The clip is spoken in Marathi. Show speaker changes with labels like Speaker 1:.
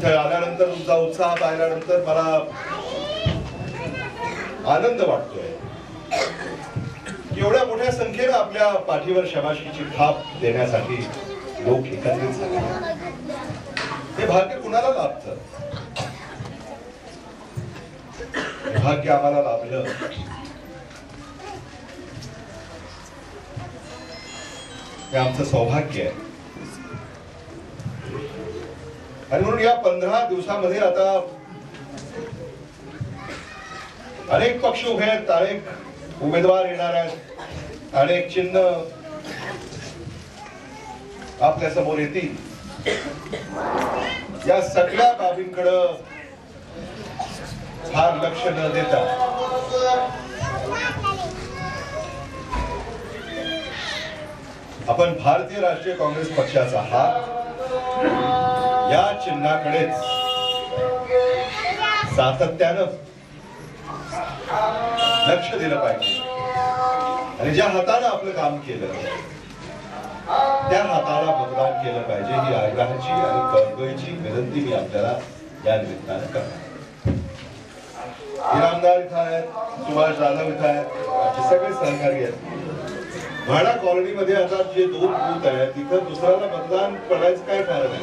Speaker 1: इथे आल्यानंतर तुमचा उत्साह पाहिल्यानंतर मला आनंद वाटतोय की एवढ्या मोठ्या संख्येने आपल्या पाठीवर शाबासकीची थाप देण्यासाठी लोक एकत्रित झाले. हे भाग्य कुणाला लाभतं? भाग्य आम्हाला लाभलं. हे आमचं सौभाग्य आहे. आणि म्हणून या 15 दिवसामध्ये आता अनेक पक्ष उभे आहेत, अनेक उमेदवार येणार आहेत, अनेक चिन्ह आपल्या समोर येतील. या सगळ्या बाबींकडे फार लक्ष न देता आपण भारतीय राष्ट्रीय काँग्रेस पक्षाचा हात या चिन्हाकडेच सातत्यानं लक्ष दिलं पाहिजे. आणि ज्या हाताने आपलं काम केलं त्या हाताला मतदान केलं पाहिजे ही आग्रहाची आणि कळकळीची विनंती मी आपल्याला या निमित्तानं करणार. इनामदार इथं आहेत, सुभाष जाधव इथं आहेत, आमचे सगळे सहकारी आहेत. म्हाडा कॉलनीमध्ये आता जे 2 बूथ आहेत तिथं दुसऱ्याला मतदान पडायचं काय कारण आहे?